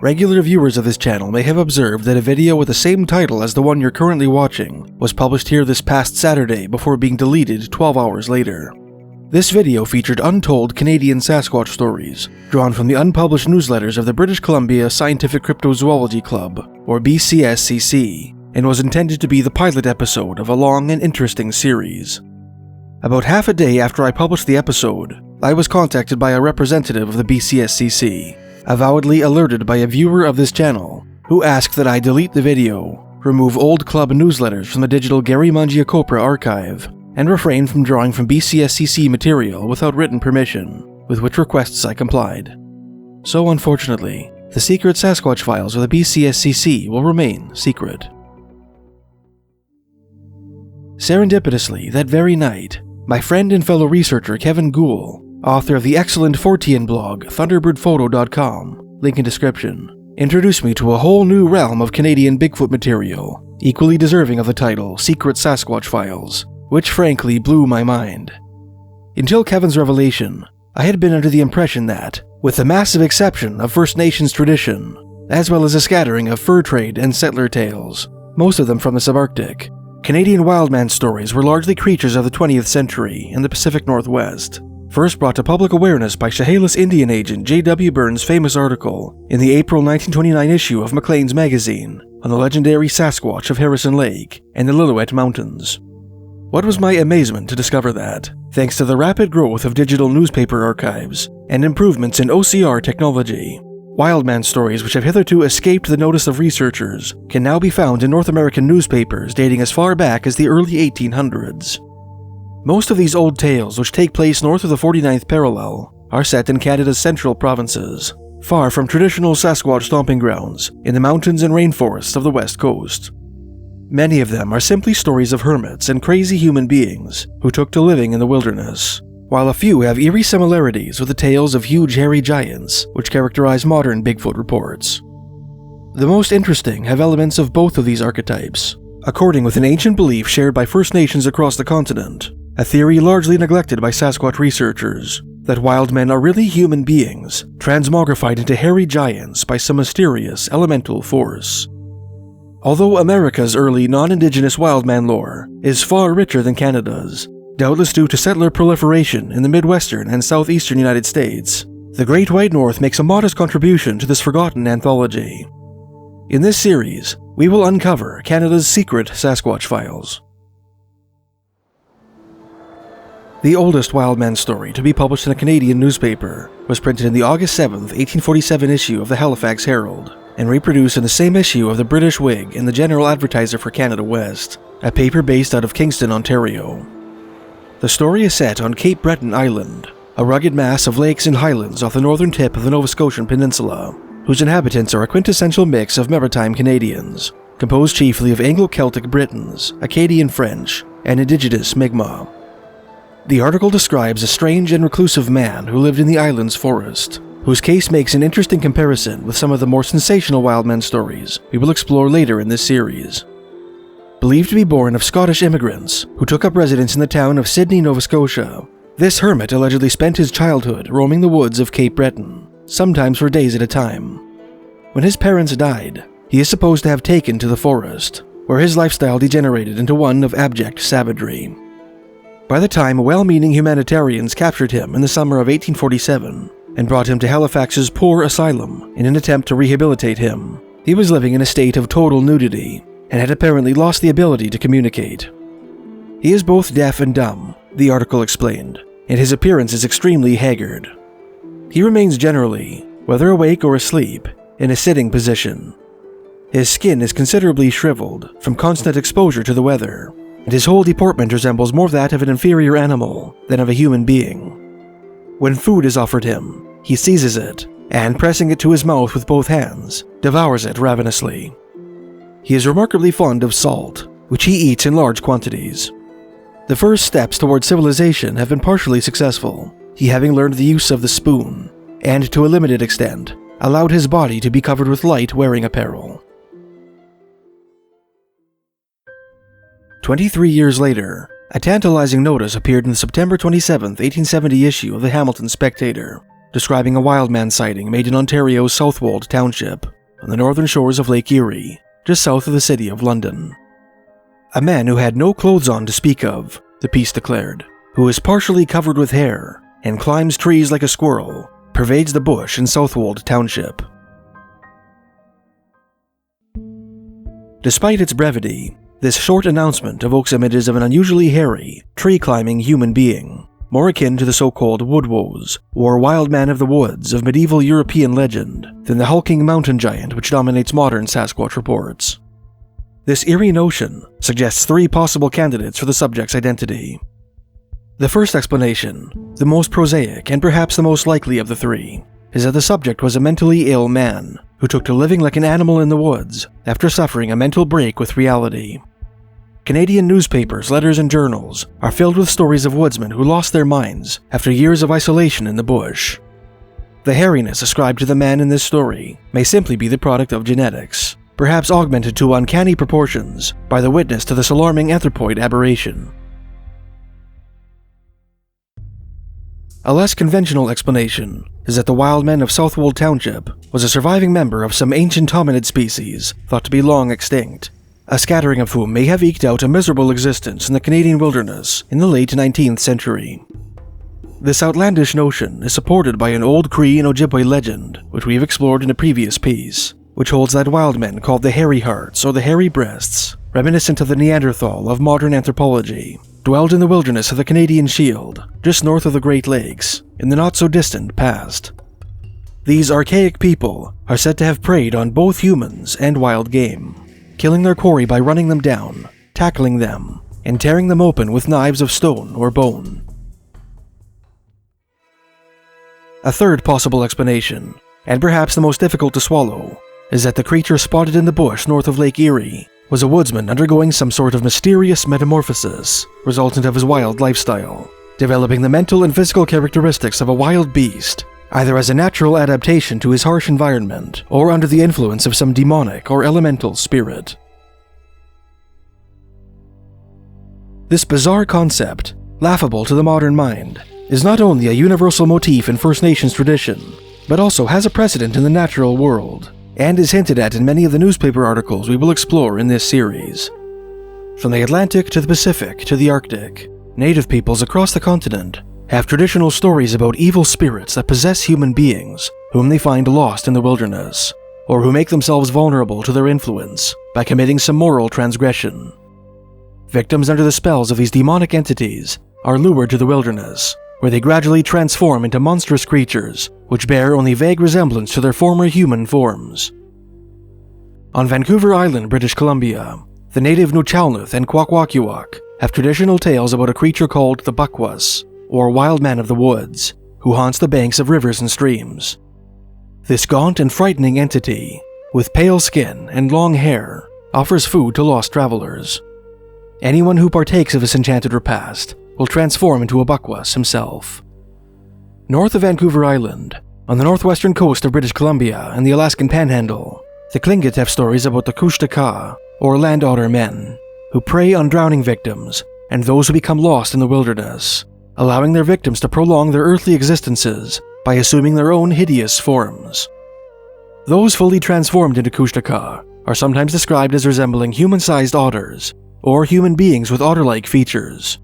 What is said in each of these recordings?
Regular viewers of this channel may have observed that a video with the same title as the one you're currently watching was published here this past Saturday before being deleted 12 hours later. This video featured untold Canadian Sasquatch stories, drawn from the unpublished newsletters of the British Columbia Scientific Cryptozoology Club, or BCSCC, and was intended to be the pilot episode of a long and interesting series. About half a day after I published the episode, I was contacted by a representative of the BCSCC, avowedly alerted by a viewer of this channel, who asked that I delete the video, remove old club newsletters from the digital Gary Mangiacopra archive, and refrain from drawing from BCSCC material without written permission, with which requests I complied. So unfortunately, the secret Sasquatch files of the BCSCC will remain secret. Serendipitously, that very night, my friend and fellow researcher Kevin Gould, author of the excellent Fortean blog thunderbirdphoto.com, link in description, introduced me to a whole new realm of Canadian Bigfoot material, equally deserving of the title Secret Sasquatch Files, which frankly blew my mind. Until Kevin's revelation, I had been under the impression that, with the massive exception of First Nations tradition, as well as a scattering of fur trade and settler tales, most of them from the subarctic, Canadian wildman stories were largely creatures of the 20th century in the Pacific Northwest, first brought to public awareness by Chehalis Indian agent J.W. Burns' famous article in the April 1929 issue of Maclean's magazine on the legendary Sasquatch of Harrison Lake and the Lillooet Mountains. What was my amazement to discover that, thanks to the rapid growth of digital newspaper archives and improvements in OCR technology, wildman stories which have hitherto escaped the notice of researchers can now be found in North American newspapers dating as far back as the early 1800s. Most of these old tales, which take place north of the 49th parallel, are set in Canada's central provinces, far from traditional Sasquatch stomping grounds in the mountains and rainforests of the west coast. Many of them are simply stories of hermits and crazy human beings who took to living in the wilderness, while a few have eerie similarities with the tales of huge hairy giants which characterize modern Bigfoot reports. The most interesting have elements of both of these archetypes, according with an ancient belief shared by First Nations across the continent, a theory largely neglected by Sasquatch researchers, that wild men are really human beings, transmogrified into hairy giants by some mysterious elemental force. Although America's early non-indigenous wildman lore is far richer than Canada's, doubtless due to settler proliferation in the Midwestern and Southeastern United States, the Great White North makes a modest contribution to this forgotten anthology. In this series, we will uncover Canada's secret Sasquatch files. The oldest wildman story to be published in a Canadian newspaper was printed in the August 7, 1847 issue of the Halifax Herald, and reproduced in the same issue of the British Whig in the General Advertiser for Canada West, a paper based out of Kingston, Ontario. The story is set on Cape Breton Island, a rugged mass of lakes and highlands off the northern tip of the Nova Scotian peninsula, whose inhabitants are a quintessential mix of maritime Canadians, composed chiefly of Anglo-Celtic Britons, Acadian French, and indigenous Mi'kmaq. The article describes a strange and reclusive man who lived in the island's forest, whose case makes an interesting comparison with some of the more sensational wildman stories we will explore later in this series. Believed to be born of Scottish immigrants who took up residence in the town of Sydney, Nova Scotia, this hermit allegedly spent his childhood roaming the woods of Cape Breton, sometimes for days at a time. When his parents died, he is supposed to have taken to the forest, where his lifestyle degenerated into one of abject savagery. By the time well-meaning humanitarians captured him in the summer of 1847 and brought him to Halifax's poor asylum in an attempt to rehabilitate him, he was living in a state of total nudity and had apparently lost the ability to communicate. He is both deaf and dumb, the article explained, and his appearance is extremely haggard. He remains generally, whether awake or asleep, in a sitting position. His skin is considerably shriveled from constant exposure to the weather, and his whole deportment resembles more that of an inferior animal than of a human being. When food is offered him, he seizes it, and pressing it to his mouth with both hands, devours it ravenously. He is remarkably fond of salt, which he eats in large quantities. The first steps toward civilization have been partially successful, he having learned the use of the spoon, and to a limited extent, allowed his body to be covered with light wearing apparel. 23 years later, a tantalizing notice appeared in the September 27, 1870 issue of the Hamilton Spectator, describing a wild man sighting made in Ontario's Southwold Township, on the northern shores of Lake Erie, just south of the city of London. A man who had no clothes on to speak of, the piece declared, who is partially covered with hair and climbs trees like a squirrel, pervades the bush in Southwold Township. Despite its brevity, this short announcement evokes images of an unusually hairy, tree-climbing human being, more akin to the so-called woodwoes, or wild man of the woods of medieval European legend, than the hulking mountain giant which dominates modern Sasquatch reports. This eerie notion suggests three possible candidates for the subject's identity. The first explanation, the most prosaic and perhaps the most likely of the three, is that the subject was a mentally ill man who took to living like an animal in the woods after suffering a mental break with reality. Canadian newspapers, letters, and journals are filled with stories of woodsmen who lost their minds after years of isolation in the bush. The hairiness ascribed to the man in this story may simply be the product of genetics, perhaps augmented to uncanny proportions by the witness to this alarming anthropoid aberration. A less conventional explanation is that the Wild Man of Southwold Township was a surviving member of some ancient hominid species thought to be long extinct, a scattering of whom may have eked out a miserable existence in the Canadian wilderness in the late 19th century. This outlandish notion is supported by an old Cree and Ojibwe legend, which we've explored in a previous piece, which holds that wild men called the hairy hearts or the hairy breasts, reminiscent of the Neanderthal of modern anthropology, dwelled in the wilderness of the Canadian Shield, just north of the Great Lakes, in the not-so-distant past. These archaic people are said to have preyed on both humans and wild game, killing their quarry by running them down, tackling them, and tearing them open with knives of stone or bone. A third possible explanation, and perhaps the most difficult to swallow, is that the creature spotted in the bush north of Lake Erie was a woodsman undergoing some sort of mysterious metamorphosis resultant of his wild lifestyle, developing the mental and physical characteristics of a wild beast, either as a natural adaptation to his harsh environment or under the influence of some demonic or elemental spirit. This bizarre concept, laughable to the modern mind, is not only a universal motif in First Nations tradition, but also has a precedent in the natural world, and is hinted at in many of the newspaper articles we will explore in this series. From the Atlantic to the Pacific to the Arctic, native peoples across the continent have traditional stories about evil spirits that possess human beings whom they find lost in the wilderness, or who make themselves vulnerable to their influence by committing some moral transgression. Victims under the spells of these demonic entities are lured to the wilderness, where they gradually transform into monstrous creatures which bear only vague resemblance to their former human forms. On Vancouver Island, British Columbia, the native Nuchalnuth and Kwakwakiwak have traditional tales about a creature called the Bakwas, or Wild Man of the Woods, who haunts the banks of rivers and streams. This gaunt and frightening entity, with pale skin and long hair, offers food to lost travelers. Anyone who partakes of this enchanted repast will transform into a Bakwas himself. North of Vancouver Island, on the northwestern coast of British Columbia and the Alaskan Panhandle, the Tlingit have stories about the Kushtaka, or land otter men, who prey on drowning victims and those who become lost in the wilderness, allowing their victims to prolong their earthly existences by assuming their own hideous forms. Those fully transformed into Kushtaka are sometimes described as resembling human-sized otters, or human beings with otter-like features.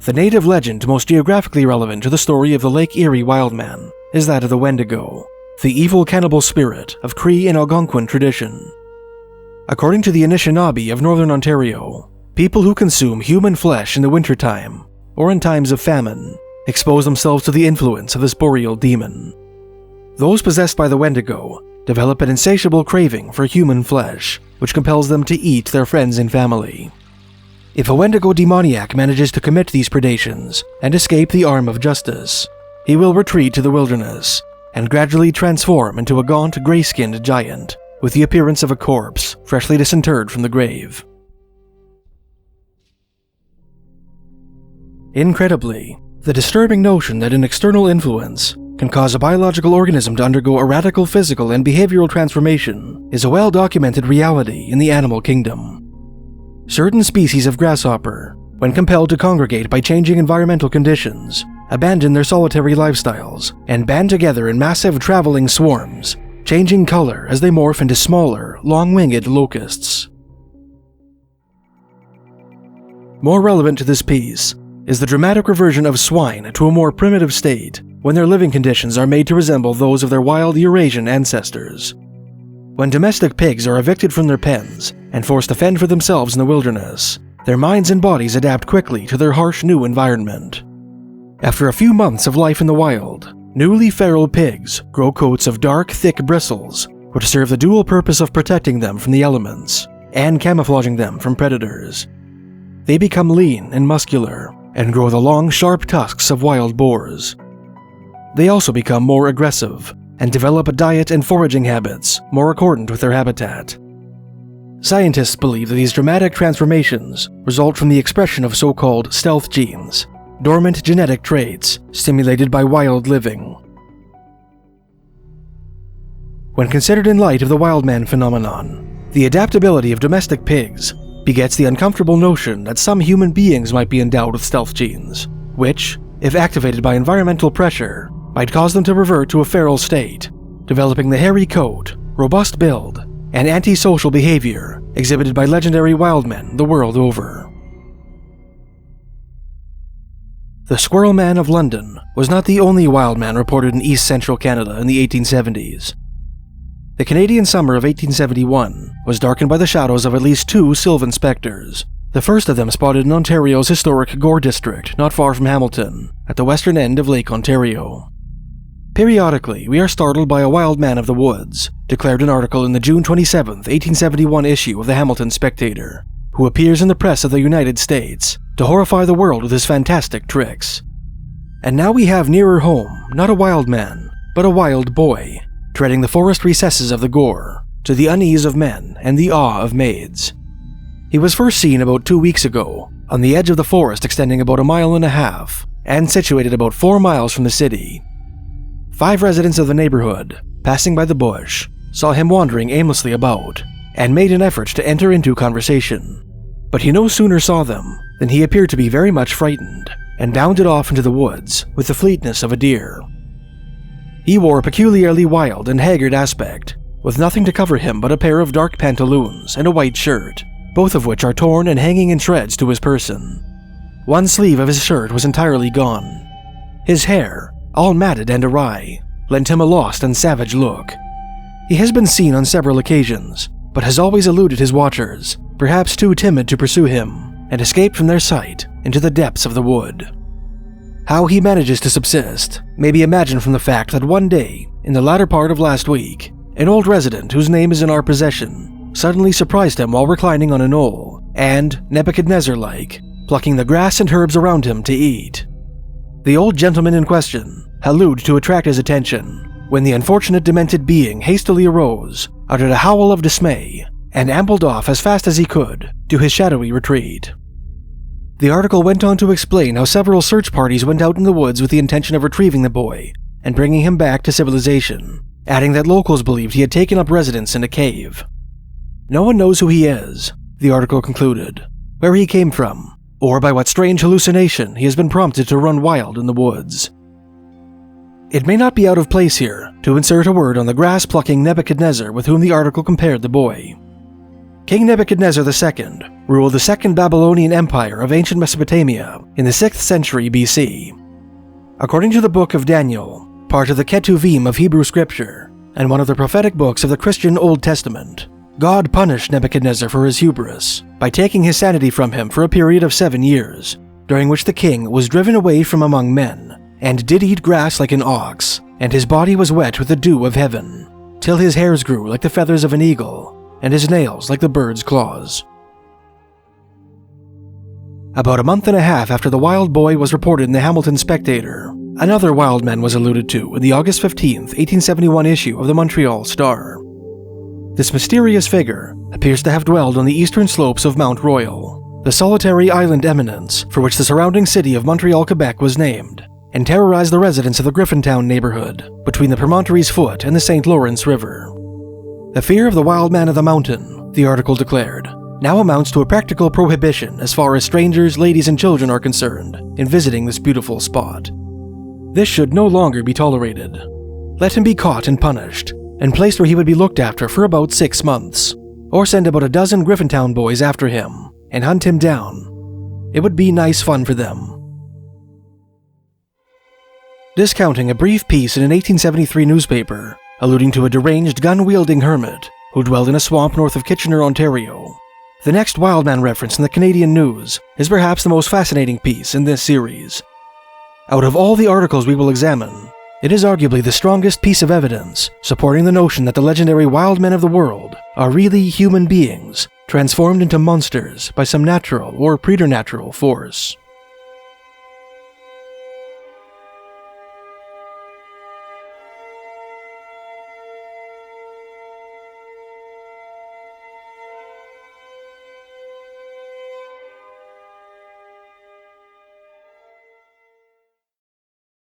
The native legend most geographically relevant to the story of the Lake Erie Wildman is that of the Wendigo, the evil cannibal spirit of Cree and Algonquin tradition. According to the Anishinaabe of Northern Ontario, people who consume human flesh in the wintertime, or in times of famine, expose themselves to the influence of this boreal demon. Those possessed by the Wendigo develop an insatiable craving for human flesh, which compels them to eat their friends and family. If a Wendigo demoniac manages to commit these predations and escape the arm of justice, he will retreat to the wilderness and gradually transform into a gaunt, gray-skinned giant with the appearance of a corpse freshly disinterred from the grave. Incredibly, the disturbing notion that an external influence can cause a biological organism to undergo a radical physical and behavioral transformation is a well-documented reality in the animal kingdom. Certain species of grasshopper, when compelled to congregate by changing environmental conditions, abandon their solitary lifestyles and band together in massive traveling swarms, changing color as they morph into smaller, long-winged locusts. More relevant to this piece is the dramatic reversion of swine to a more primitive state when their living conditions are made to resemble those of their wild Eurasian ancestors. When domestic pigs are evicted from their pens and forced to fend for themselves in the wilderness, their minds and bodies adapt quickly to their harsh new environment. After a few months of life in the wild, newly feral pigs grow coats of dark, thick bristles, which serve the dual purpose of protecting them from the elements and camouflaging them from predators. They become lean and muscular and grow the long, sharp tusks of wild boars. They also become more aggressive and develop a diet and foraging habits more accordant with their habitat. Scientists believe that these dramatic transformations result from the expression of so-called stealth genes, dormant genetic traits stimulated by wild living. When considered in light of the wild man phenomenon, the adaptability of domestic pigs begets the uncomfortable notion that some human beings might be endowed with stealth genes, which, if activated by environmental pressure, might cause them to revert to a feral state, developing the hairy coat, robust build, and antisocial behavior exhibited by legendary wild men the world over. The Squirrel Man of London was not the only wild man reported in east-central Canada in the 1870s. The Canadian summer of 1871 was darkened by the shadows of at least two sylvan specters, the first of them spotted in Ontario's historic Gore district not far from Hamilton, at the western end of Lake Ontario. Periodically, we are startled by a wild man of the woods, declared an article in the June 27, 1871 issue of the Hamilton Spectator, who appears in the press of the United States to horrify the world with his fantastic tricks. And now we have nearer home not a wild man, but a wild boy, treading the forest recesses of the Gore, to the unease of men and the awe of maids. He was first seen about 2 weeks ago, on the edge of the forest extending about 1.5 miles, and situated about 4 miles from the city. 5 residents of the neighborhood, passing by the bush, saw him wandering aimlessly about, and made an effort to enter into conversation. But he no sooner saw them than he appeared to be very much frightened, and bounded off into the woods with the fleetness of a deer. He wore a peculiarly wild and haggard aspect, with nothing to cover him but a pair of dark pantaloons and a white shirt, both of which are torn and hanging in shreds to his person. One sleeve of his shirt was entirely gone. His hair, all matted and awry, lent him a lost and savage look. He has been seen on several occasions, but has always eluded his watchers, perhaps too timid to pursue him, and escaped from their sight into the depths of the wood. How he manages to subsist may be imagined from the fact that one day, in the latter part of last week, an old resident whose name is in our possession suddenly surprised him while reclining on a knoll, and, Nebuchadnezzar-like, plucking the grass and herbs around him to eat. The old gentleman in question hallooed to attract his attention, when the unfortunate demented being hastily arose, uttered a howl of dismay, and ambled off as fast as he could to his shadowy retreat. The article went on to explain how several search parties went out in the woods with the intention of retrieving the boy and bringing him back to civilization, adding that locals believed he had taken up residence in a cave. No one knows who he is, the article concluded, where he came from, or by what strange hallucination he has been prompted to run wild in the woods. It may not be out of place here to insert a word on the grass-plucking Nebuchadnezzar with whom the article compared the boy. King Nebuchadnezzar II ruled the Second Babylonian Empire of ancient Mesopotamia in the 6th century BC. According to the Book of Daniel, part of the Ketuvim of Hebrew Scripture, and one of the prophetic books of the Christian Old Testament, God punished Nebuchadnezzar for his hubris by taking his sanity from him for a period of 7 years, during which the king was driven away from among men, and did eat grass like an ox, and his body was wet with the dew of heaven, till his hairs grew like the feathers of an eagle, and his nails like the bird's claws. About a month and a half after the wild boy was reported in the Hamilton Spectator, another wild man was alluded to in the August 15, 1871 issue of the Montreal Star. This mysterious figure appears to have dwelled on the eastern slopes of Mount Royal, the solitary island eminence for which the surrounding city of Montreal, Quebec was named, and terrorized the residents of the Griffintown neighborhood between the Promontory's Foot and the St. Lawrence River. The fear of the wild man of the mountain, the article declared, now amounts to a practical prohibition as far as strangers, ladies, and children are concerned in visiting this beautiful spot. This should no longer be tolerated. Let him be caught and punished, and placed where he would be looked after for about 6 months, or send about a dozen Griffintown boys after him and hunt him down. It would be nice fun for them. Discounting a brief piece in an 1873 newspaper, alluding to a deranged gun-wielding hermit who dwelled in a swamp north of Kitchener, Ontario, the next Wild Man reference in the Canadian news is perhaps the most fascinating piece in this series. Out of all the articles we will examine, it is arguably the strongest piece of evidence supporting the notion that the legendary wild men of the world are really human beings transformed into monsters by some natural or preternatural force.